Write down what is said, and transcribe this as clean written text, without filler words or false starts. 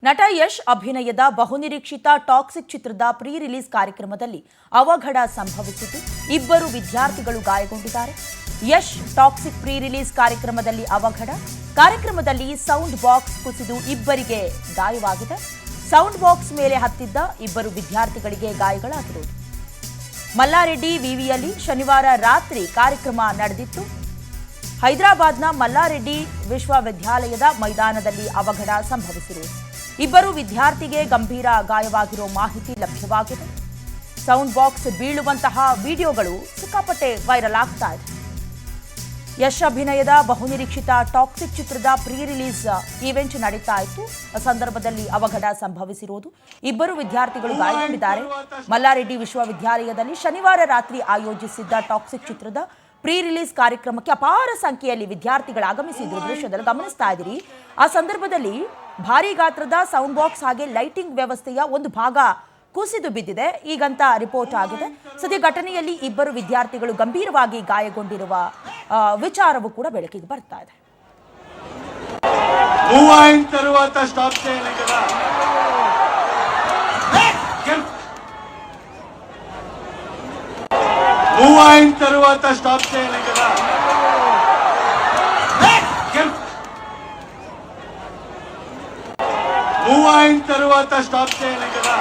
ನಟ ಯಶ್ ಅಭಿನಯದ ಬಹುನಿರೀಕ್ಷಿತ ಟಾಕ್ಸಿಕ್ ಚಿತ್ರದ ಪ್ರೀ ರಿಲೀಸ್ ಕಾರ್ಯಕ್ರಮದಲ್ಲಿ ಅವಘಡ ಸಂಭವಿಸಿತು. ಇಬ್ಬರು ವಿದ್ಯಾರ್ಥಿಗಳು ಗಾಯಗೊಂಡಿದ್ದಾರೆ. ಯಶ್ ಟಾಕ್ಸಿಕ್ ಪ್ರೀ ರಿಲೀಸ್ ಕಾರ್ಯಕ್ರಮದಲ್ಲಿ ಅವಘಡ. ಕಾರ್ಯಕ್ರಮದಲ್ಲಿ ಸೌಂಡ್ ಬಾಕ್ಸ್ ಕುಸಿದು ಇಬ್ಬರಿಗೆ ಗಾಯವಾಗಿದೆ. ಸೌಂಡ್ ಬಾಕ್ಸ್ ಮೇಲೆ ಹತ್ತಿದ್ದ ಇಬ್ಬರು ವಿದ್ಯಾರ್ಥಿಗಳಿಗೆ ಗಾಯಗಳಾಗಿರುವುದು. ಮಲ್ಲಾರೆಡ್ಡಿ ವಿವಿಯಲ್ಲಿ ಶನಿವಾರ ರಾತ್ರಿ ಕಾರ್ಯಕ್ರಮ ನಡೆದಿತ್ತು. ಹೈದರಾಬಾದ್ನ ಮಲ್ಲಾರೆಡ್ಡಿ ವಿಶ್ವವಿದ್ಯಾಲಯದ ಮೈದಾನದಲ್ಲಿ ಅವಘಡ ಸಂಭವಿಸಿರುವುದು. ಇಬ್ಬರು ವಿದ್ಯಾರ್ಥಿಗೆ ಗಂಭೀರ ಗಾಯವಾಗಿರೋ ಮಾಹಿತಿ ಲಭ್ಯವಾಗಿದೆ. ಸೌಂಡ್ ಬಾಕ್ಸ್ ಬೀಳುವಂತಹ ವಿಡಿಯೋಗಳು ಸಿಕ್ಕಾಪಟ್ಟೆ ವೈರಲ್ ಆಗ್ತಾ ಇದೆ. ಯಶ್ ಅಭಿನಯದ ಬಹುನಿರೀಕ್ಷಿತ ಟಾಕ್ಸಿಕ್ ಚಿತ್ರದ ಪ್ರೀ ರಿಲೀಸ್ ಈವೆಂಟ್ ನಡೀತಾ ಇತ್ತು. ಸಂದರ್ಭದಲ್ಲಿ ಅವಘಡ ಸಂಭವಿಸಿರುವುದು. ಇಬ್ಬರು ವಿದ್ಯಾರ್ಥಿಗಳು ಗಾಯಗೊಂಡಿದ್ದಾರೆ. ಮಲ್ಲಾರೆಡ್ಡಿ ವಿಶ್ವವಿದ್ಯಾಲಯದಲ್ಲಿ ಶನಿವಾರ ರಾತ್ರಿ ಆಯೋಜಿಸಿದ್ದ ಟಾಕ್ಸಿಕ್ ಚಿತ್ರದ ಪ್ರೀ ರಿಲೀಸ್ ಕಾರ್ಯಕ್ರಮಕ್ಕೆ ಅಪಾರ ಸಂಖ್ಯೆಯಲ್ಲಿ ವಿದ್ಯಾರ್ಥಿಗಳು ಆಗಮಿಸಿದ್ರು. ದೃಶ್ಯದಲ್ಲಿ ಗಮನಿಸ್ತಾ ಇದ್ದೀರಿ. ಆ ಸಂದರ್ಭದಲ್ಲಿ ಭಾರೀ ಗಾತ್ರದ ಸೌಂಡ್ ಬಾಕ್ಸ್ ಹಾಗೆ ಲೈಟಿಂಗ್ ವ್ಯವಸ್ಥೆಯ ಒಂದು ಭಾಗ ಕುಸಿದು ಬಿದ್ದಿದೆ ಈಗಂತ ರಿಪೋರ್ಟ್ ಆಗಿದೆ. ಸದ್ಯ ಘಟನೆಯಲ್ಲಿ ಇಬ್ಬರು ವಿದ್ಯಾರ್ಥಿಗಳು ಗಂಭೀರವಾಗಿ ಗಾಯಗೊಂಡಿರುವ ವಿಚಾರವೂ ಕೂಡ ಬೆಳಕಿಗೆ ಬರ್ತಾ ಇದೆ. తరువాత స్టాప్ చేయాలి కదా. మూవ్ అయిన తరువాత స్టాప్ చేయాలి కదా.